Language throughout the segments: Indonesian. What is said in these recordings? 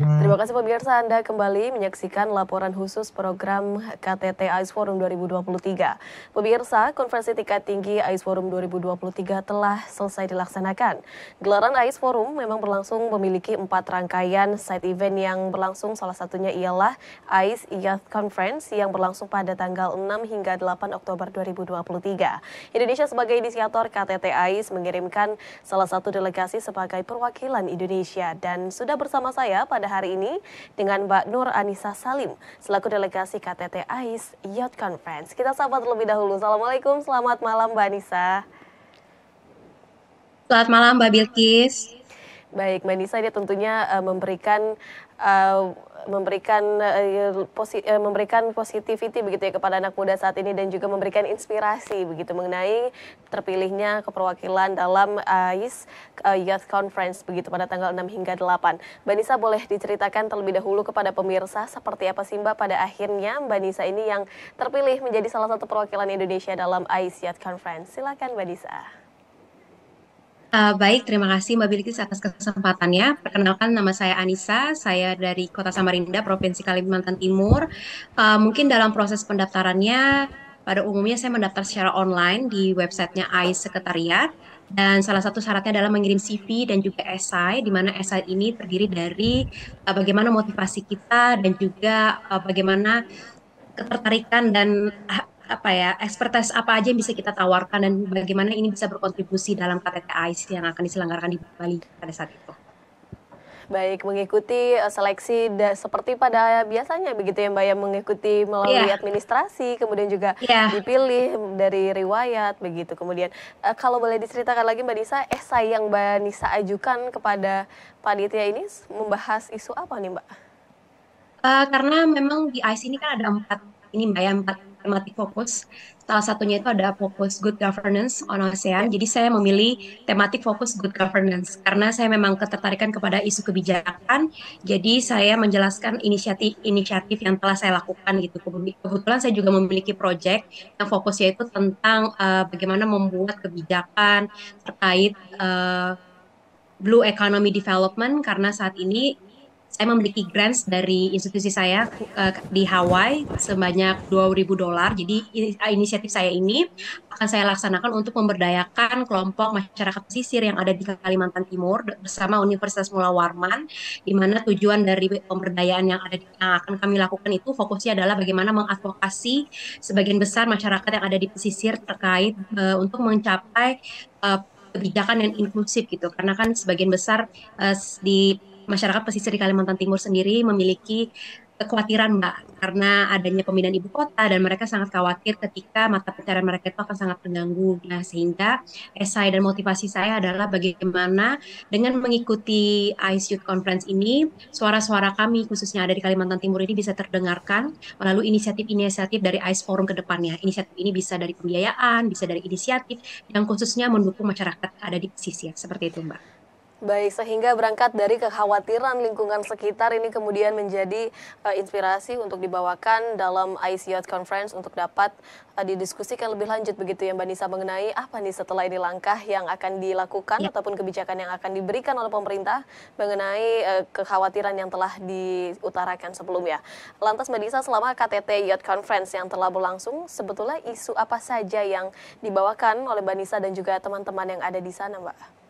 Terima kasih pemirsa, Anda kembali menyaksikan laporan khusus program KTT AIS Forum 2023. Pemirsa, konferensi tingkat tinggi AIS Forum 2023 telah selesai dilaksanakan. Gelaran AIS Forum memang berlangsung memiliki 4 rangkaian side event yang berlangsung, salah satunya ialah AIS Youth Conference yang berlangsung pada tanggal 6 hingga 8 Oktober 2023. Indonesia sebagai inisiator KTT AIS mengirimkan salah satu delegasi sebagai perwakilan Indonesia, dan sudah bersama saya pada hari ini dengan Mbak Nur Anissa Salim selaku delegasi KTT AIS Youth Conference. Kita sapa terlebih dahulu. Assalamualaikum, selamat malam Mbak Anissa. Selamat malam Mbak Bilkis. Baik, Mbak Nisa ini tentunya uh, memberikan positivity begitu ya kepada anak muda saat ini, dan juga memberikan inspirasi begitu mengenai terpilihnya keperwakilan dalam AIS Youth Conference begitu pada tanggal 6 hingga 8. Mbak Nisa, boleh diceritakan terlebih dahulu kepada pemirsa seperti apa sih Mbak pada akhirnya Mbak Nisa ini yang terpilih menjadi salah satu perwakilan Indonesia dalam AIS Youth Conference. Silakan Mbak Nisa. Baik, terima kasih Mbak Bilkis atas kesempatannya. Perkenalkan, nama saya Anissa, saya dari Kota Samarinda, Provinsi Kalimantan Timur. Mungkin dalam proses pendaftarannya, pada umumnya saya mendaftar secara online di websitenya AIS Sekretariat. Dan salah satu syaratnya adalah mengirim CV dan juga esai, di mana esai ini terdiri dari bagaimana motivasi kita dan juga bagaimana ketertarikan dan apa ya, expertise apa aja yang bisa kita tawarkan dan bagaimana ini bisa berkontribusi dalam KTT AIS yang akan diselenggarakan di Bali pada saat itu. Baik, mengikuti seleksi seperti pada biasanya begitu ya Mbak, yang mengikuti melalui Iya, administrasi, kemudian juga iya. dipilih dari riwayat begitu. Kemudian kalau boleh diceritakan lagi Mbak Nisa, esai yang Mbak Nisa ajukan kepada panitia ini membahas isu apa nih Mbak? Karena memang di ICE ini kan ada empat ini Mbak ya, empat tematik fokus. Salah satunya itu ada fokus good governance on ASEAN. Ya. Jadi saya memilih tematik fokus good governance karena saya memang ketertarikan kepada isu kebijakan. Jadi saya menjelaskan inisiatif-inisiatif yang telah saya lakukan gitu. Kebetulan saya juga memiliki proyek yang fokusnya itu tentang bagaimana membuat kebijakan terkait Blue Economy Development karena saat ini saya memiliki grants dari institusi saya di Hawaii sebanyak $2.000. Jadi inisiatif saya ini akan saya laksanakan untuk memberdayakan kelompok masyarakat pesisir yang ada di Kalimantan Timur bersama Universitas Mula Warman, di mana tujuan dari pemberdayaan yang akan kami lakukan itu fokusnya adalah bagaimana mengadvokasi sebagian besar masyarakat yang ada di pesisir terkait untuk mencapai uh, kebijakan yang inklusif gitu, karena kan sebagian besar di masyarakat pesisir di Kalimantan Timur sendiri memiliki kekhawatiran Mbak karena adanya pemindahan ibu kota dan mereka sangat khawatir ketika mata pencaharian mereka itu akan sangat terganggu. Nah, sehingga esai dan motivasi saya adalah bagaimana dengan mengikuti ICE Youth Conference ini, suara-suara kami khususnya ada di Kalimantan Timur ini bisa terdengarkan melalui inisiatif-inisiatif dari ICE Forum ke depannya. Inisiatif ini bisa dari pembiayaan, bisa dari inisiatif yang khususnya mendukung masyarakat ada di pesisir. Seperti itu, Mbak. Baik, sehingga berangkat dari kekhawatiran lingkungan sekitar ini kemudian menjadi inspirasi untuk dibawakan dalam AIS Youth Conference untuk dapat didiskusikan lebih lanjut begitu ya Mbak Nisa, mengenai apa nih setelah ini langkah yang akan dilakukan Ya. ataupun kebijakan yang akan diberikan oleh pemerintah mengenai kekhawatiran yang telah diutarakan sebelumnya. Lantas Mbak Nisa, selama KTT Youth Conference yang telah berlangsung, sebetulnya isu apa saja yang dibawakan oleh Mbak Nisa dan juga teman-teman yang ada di sana Mbak?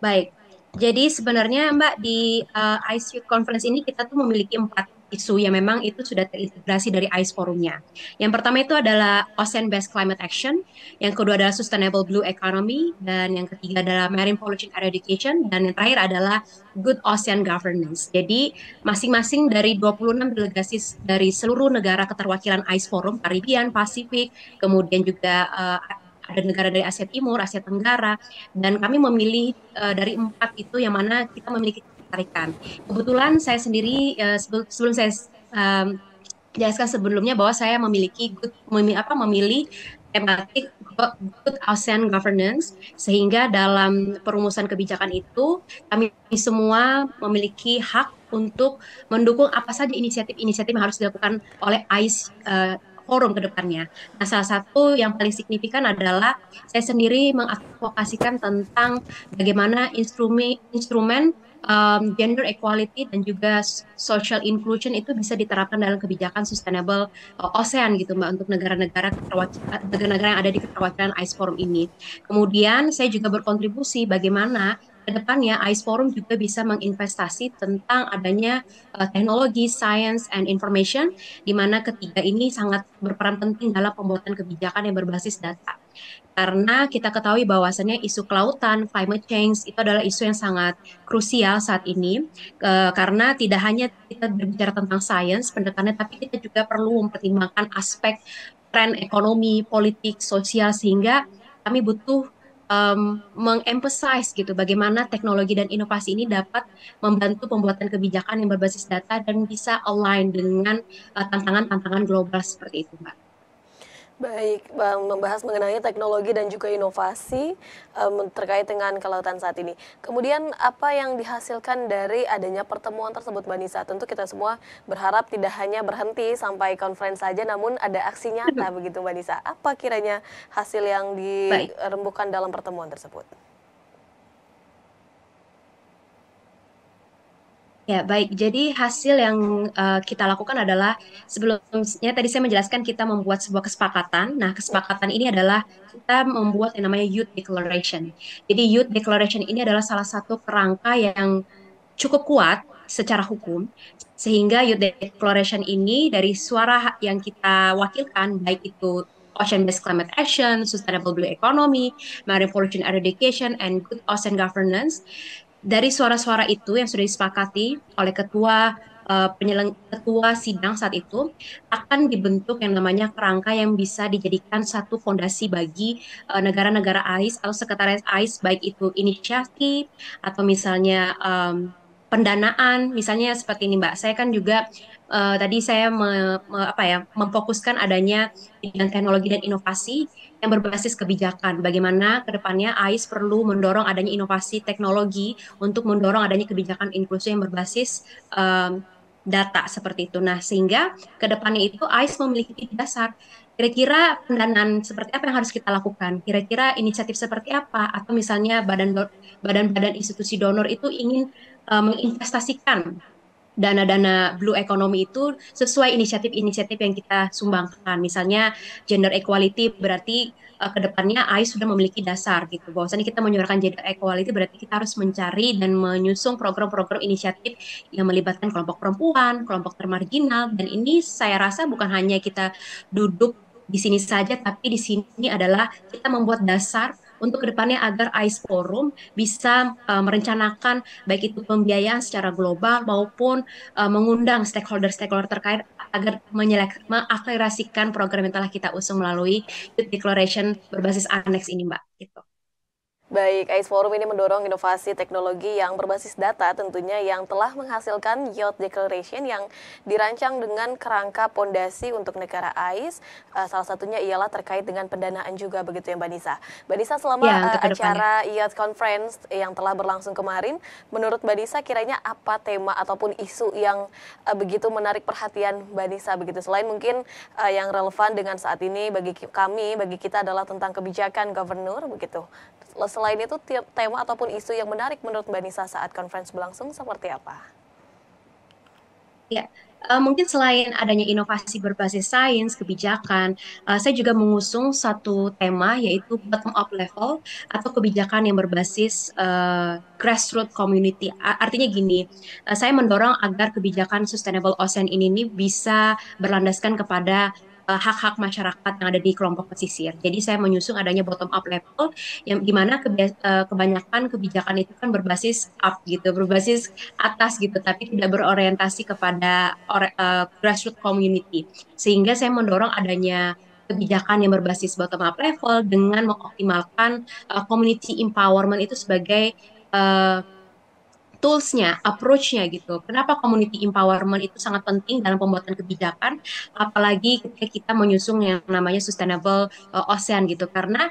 Baik, jadi sebenarnya Mbak di ICE Youth Conference ini kita tuh memiliki empat isu yang memang itu sudah terintegrasi dari ICE Forumnya. Yang pertama itu adalah Ocean Based Climate Action, yang kedua adalah Sustainable Blue Economy, dan yang ketiga adalah Marine Pollution Eradication, dan yang terakhir adalah Good Ocean Governance. Jadi masing-masing dari 26 delegasi dari seluruh negara keterwakilan ICE Forum, Karibian, Pasifik, kemudian juga ada negara dari Asia Timur, Asia Tenggara, dan kami memilih dari empat itu yang mana kita memiliki ketertarikan. Kebetulan saya sendiri sebelum saya um, jelaskan sebelumnya bahwa saya memilih tematik good ocean governance, sehingga dalam perumusan kebijakan itu kami semua memiliki hak untuk mendukung apa saja inisiatif-inisiatif yang harus dilakukan oleh ICE forum ke depannya. Nah, salah satu yang paling signifikan adalah saya sendiri mengadvokasikan tentang bagaimana instrumen gender equality dan juga social inclusion itu bisa diterapkan dalam kebijakan sustainable ASEAN gitu Mbak, untuk negara-negara yang ada di keterwakilan ICE Forum ini. Kemudian saya juga berkontribusi bagaimana ke depannya ICE Forum juga bisa menginvestasi tentang adanya teknologi, science, and information, di mana ketiga ini sangat berperan penting dalam pembuatan kebijakan yang berbasis data. Karena kita ketahui bahwasannya isu kelautan, climate change, itu adalah isu yang sangat krusial saat ini, karena tidak hanya kita berbicara tentang sains pendekatannya, tapi kita juga perlu mempertimbangkan aspek tren ekonomi, politik, sosial, sehingga kami butuh mengemphasize gitu bagaimana teknologi dan inovasi ini dapat membantu pembuatan kebijakan yang berbasis data dan bisa align dengan tantangan-tantangan global seperti itu, Mbak. Baik, Bang, membahas mengenai teknologi dan juga inovasi terkait dengan kelautan saat ini. Kemudian apa yang dihasilkan dari adanya pertemuan tersebut, Mbak Nisa? Tentu kita semua berharap tidak hanya berhenti sampai conference saja, namun ada aksi nyata begitu, Mbak Nisa. Apa kiranya hasil yang Baik. dirembukan dalam pertemuan tersebut? Ya, baik. Jadi hasil yang kita lakukan adalah sebelumnya tadi saya menjelaskan kita membuat sebuah kesepakatan. Nah, Ya. kesepakatan ini adalah kita membuat yang namanya Youth Declaration. Jadi Youth Declaration ini adalah salah satu kerangka yang cukup kuat secara hukum, sehingga Youth Declaration ini dari suara yang kita wakilkan, baik itu Ocean-based climate action, sustainable blue economy, marine pollution eradication, and good ocean governance. Dari suara-suara itu yang sudah disepakati oleh ketua sidang saat itu, akan dibentuk yang namanya kerangka yang bisa dijadikan satu fondasi bagi negara-negara AIS atau sekretariat AIS, baik itu inisiatif atau misalnya pendanaan, misalnya seperti ini Mbak. Saya kan juga tadi saya memfokuskan adanya bidang teknologi dan inovasi yang berbasis kebijakan. Bagaimana ke depannya AIS perlu mendorong adanya inovasi teknologi untuk mendorong adanya kebijakan inklusi yang berbasis data seperti itu. Nah, sehingga ke depannya itu AIS memiliki dasar. Kira-kira pendanaan seperti apa yang harus kita lakukan? Kira-kira inisiatif seperti apa? Atau misalnya badan-badan institusi donor itu ingin menginvestasikan dana-dana blue economy itu sesuai inisiatif-inisiatif yang kita sumbangkan. Misalnya gender equality berarti ke depannya AIS sudah memiliki dasar gitu. Bahwasanya kita menyuarakan gender equality berarti kita harus mencari dan menyusung program-program inisiatif yang melibatkan kelompok perempuan, kelompok termarginal, dan ini saya rasa bukan hanya kita duduk di sini saja, tapi di sini adalah kita membuat dasar untuk kedepannya agar AIS Forum bisa merencanakan baik itu pembiayaan secara global maupun mengundang stakeholder-stakeholder terkait agar mengakselerasikan program yang telah kita usung melalui Youth Declaration berbasis annex ini, Mbak. Gitu. Baik, AIS Forum ini mendorong inovasi teknologi yang berbasis data tentunya yang telah menghasilkan Youth Declaration yang dirancang dengan kerangka pondasi untuk negara AIS. Salah satunya ialah terkait dengan pendanaan juga begitu ya Mbak Nisa. Mbak Nisa, selama Ya, untuk kedepannya. acara Youth Conference yang telah berlangsung kemarin, menurut Mbak Nisa kiranya apa tema ataupun isu yang begitu menarik perhatian Mbak Nisa begitu? Selain mungkin yang relevan dengan saat ini bagi kami, bagi kita adalah tentang kebijakan gubernur begitu. Selain itu, tema ataupun isu yang menarik menurut Mbak Nisa saat conference berlangsung seperti apa? Ya, mungkin selain adanya inovasi berbasis sains, kebijakan, saya juga mengusung satu tema yaitu bottom up level atau kebijakan yang berbasis grassroots community. Artinya gini, saya mendorong agar kebijakan sustainable ocean ini bisa berlandaskan kepada hak-hak masyarakat yang ada di kelompok pesisir. Jadi saya menyusung adanya bottom up level yang dimana kebanyakan kebijakan itu kan berbasis up gitu, berbasis atas gitu, tapi tidak berorientasi kepada grassroots community. Sehingga saya mendorong adanya kebijakan yang berbasis bottom up level dengan mengoptimalkan community empowerment itu sebagai uh, toolsnya, approach-nya gitu. Kenapa community empowerment itu sangat penting dalam pembuatan kebijakan, apalagi ketika kita menyusung yang namanya sustainable ocean gitu. Karena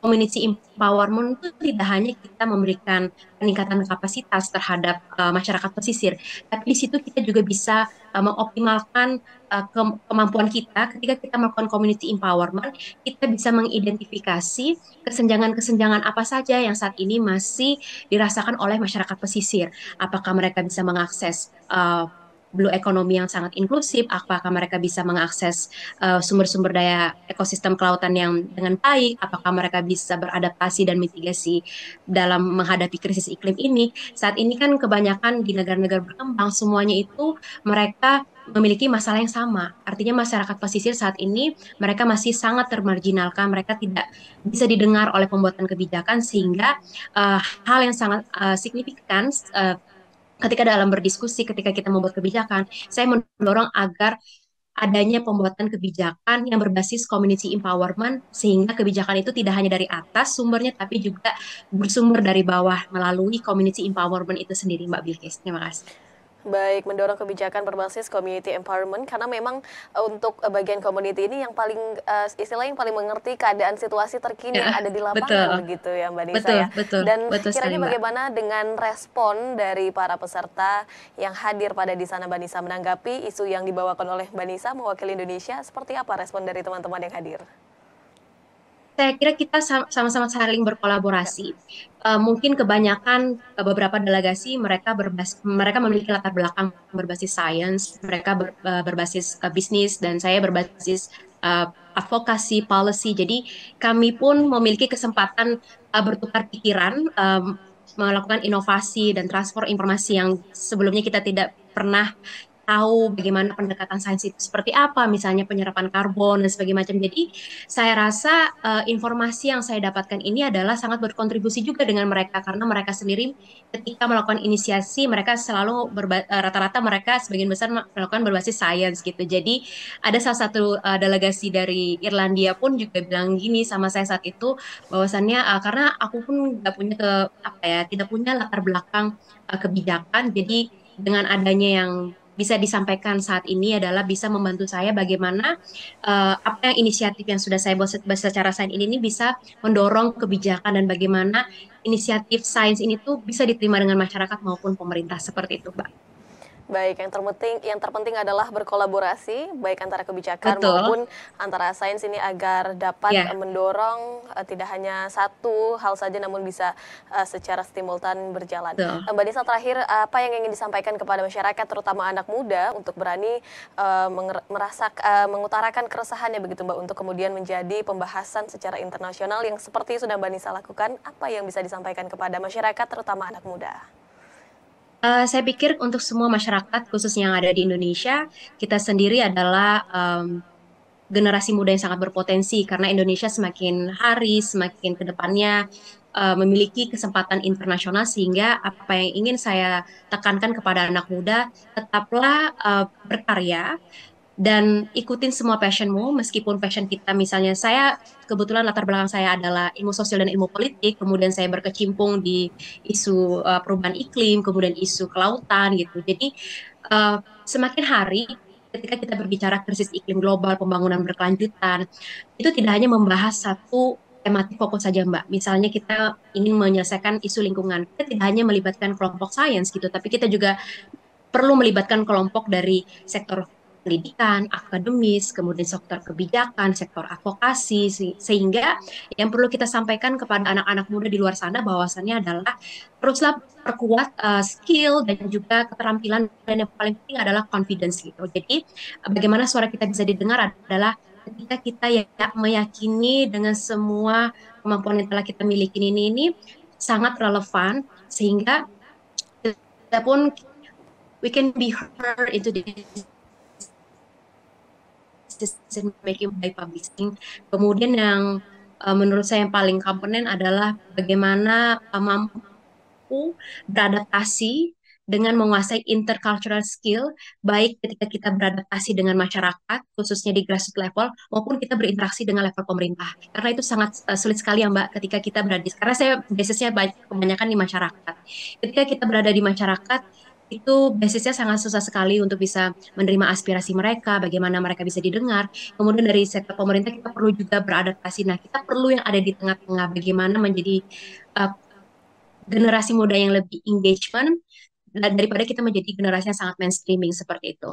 community empowerment itu tidak hanya kita memberikan peningkatan kapasitas terhadap masyarakat pesisir, tapi di situ kita juga bisa mengoptimalkan kemampuan kita ketika kita melakukan community empowerment, kita bisa mengidentifikasi kesenjangan-kesenjangan apa saja yang saat ini masih dirasakan oleh masyarakat pesisir. Apakah mereka bisa mengakses blue economy yang sangat inklusif, apakah mereka bisa mengakses sumber-sumber daya ekosistem kelautan yang dengan baik, apakah mereka bisa beradaptasi dan mitigasi dalam menghadapi krisis iklim ini. Saat ini kan kebanyakan di negara-negara berkembang semuanya itu mereka memiliki masalah yang sama. Artinya masyarakat pesisir saat ini mereka masih sangat termarginalkan, mereka tidak bisa didengar oleh pembuatan kebijakan sehingga hal yang sangat signifikan ketika dalam berdiskusi, ketika kita membuat kebijakan, saya mendorong agar adanya pembuatan kebijakan yang berbasis community empowerment sehingga kebijakan itu tidak hanya dari atas sumbernya tapi juga bersumber dari bawah melalui community empowerment itu sendiri, Mbak Bilkis. Terima kasih. Baik, mendorong kebijakan berbasis community empowerment karena memang untuk bagian community ini yang paling istilahnya yang paling mengerti keadaan situasi terkini yang Ya, ada di lapangan betul, begitu ya Mbak Nisa betul, ya. betul, Dan betul sekali, kiranya Mbak. bagaimana dengan respon dari para peserta yang hadir pada di sana Mbak Nisa menanggapi isu yang dibawakan oleh Mbak Nisa mewakili Indonesia, seperti apa respon dari teman-teman yang hadir? Saya kira kita sama-sama saling berkolaborasi. Mungkin kebanyakan beberapa delegasi mereka memiliki latar belakang berbasis sains, mereka berbasis bisnis, dan saya berbasis advokasi policy. Jadi kami pun memiliki kesempatan bertukar pikiran, melakukan inovasi dan transfer informasi yang sebelumnya kita tidak pernah tahu bagaimana pendekatan sains itu seperti apa, misalnya penyerapan karbon dan sebagainya macam. Jadi saya rasa informasi yang saya dapatkan ini adalah sangat berkontribusi juga dengan mereka karena mereka sendiri ketika melakukan inisiasi mereka selalu rata-rata mereka sebagian besar melakukan berbasis sains gitu. Jadi ada salah satu delegasi dari Irlandia pun juga bilang gini sama saya saat itu bahwasannya karena aku pun nggak punya apa ya tidak punya latar belakang kebijakan, jadi dengan adanya yang bisa disampaikan saat ini adalah bisa membantu saya bagaimana apa yang inisiatif yang sudah saya buat secara sains ini bisa mendorong kebijakan dan bagaimana inisiatif sains ini tuh bisa diterima dengan masyarakat maupun pemerintah seperti itu, Mbak. Baik, yang terpenting adalah berkolaborasi baik antara kebijakan Betul, maupun antara sains ini agar dapat ya, mendorong tidak hanya satu hal saja namun bisa secara simultan berjalan. betul. Mbak Nisa, terakhir apa yang ingin disampaikan kepada masyarakat terutama anak muda untuk berani mengutarakan keresahannya begitu Mbak untuk kemudian menjadi pembahasan secara internasional yang seperti sudah Mbak Nisa lakukan, apa yang bisa disampaikan kepada masyarakat terutama anak muda? Saya pikir untuk semua masyarakat, khususnya yang ada di Indonesia, kita sendiri adalah generasi muda yang sangat berpotensi karena Indonesia semakin hari, semakin ke depannya memiliki kesempatan internasional sehingga apa yang ingin saya tekankan kepada anak muda, tetaplah berkarya dan ikutin semua passionmu meskipun passion kita misalnya saya kebetulan latar belakang saya adalah ilmu sosial dan ilmu politik kemudian saya berkecimpung di isu perubahan iklim kemudian isu kelautan gitu jadi semakin hari ketika kita berbicara krisis iklim global pembangunan berkelanjutan itu tidak hanya membahas satu tematik fokus saja Mbak misalnya kita ingin menyelesaikan isu lingkungan kita tidak hanya melibatkan kelompok sains gitu tapi kita juga perlu melibatkan kelompok dari sektor pendidikan, akademis, kemudian sektor kebijakan, sektor advokasi, sehingga yang perlu kita sampaikan kepada anak-anak muda di luar sana bahwasannya adalah teruslah perkuat skill dan juga keterampilan dan yang paling penting adalah confidence gitu. Jadi bagaimana suara kita bisa didengar adalah ketika kita ya meyakini dengan semua kemampuan yang telah kita miliki ini sangat relevan sehingga kita pun we can be heard into this decision making by publishing. Kemudian yang menurut saya yang paling komponen adalah bagaimana mampu beradaptasi dengan menguasai intercultural skill, baik ketika kita beradaptasi dengan masyarakat, khususnya di grassroots level, maupun kita berinteraksi dengan level pemerintah. Karena itu sangat sulit sekali ya Mbak, ketika kita berada di, karena saya basisnya kebanyakan di masyarakat. Ketika kita berada di masyarakat, itu basisnya sangat susah sekali untuk bisa menerima aspirasi mereka, bagaimana mereka bisa didengar. Kemudian dari sektor pemerintah kita perlu juga beradaptasi. Nah, kita perlu yang ada di tengah-tengah, bagaimana menjadi uh, generasi muda yang lebih engagement daripada kita menjadi generasi yang sangat mainstreaming seperti itu.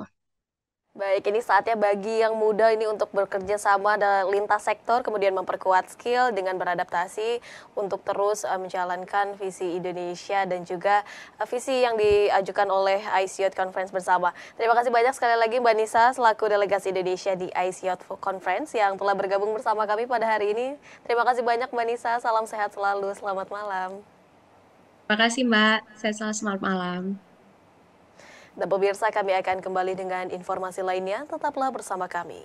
Baik, ini saatnya bagi yang muda ini untuk bekerja sama dalam lintas sektor, kemudian memperkuat skill dengan beradaptasi untuk terus menjalankan visi Indonesia dan juga visi yang diajukan oleh ICE Youth Conference bersama. Terima kasih banyak sekali lagi Mbak Nisa selaku delegasi Indonesia di ICE Youth Conference yang telah bergabung bersama kami pada hari ini. Terima kasih banyak Mbak Nisa, salam sehat selalu, selamat malam. Terima kasih Mbak, saya selamat malam. Dan pemirsa, kami akan kembali dengan informasi lainnya, tetaplah bersama kami.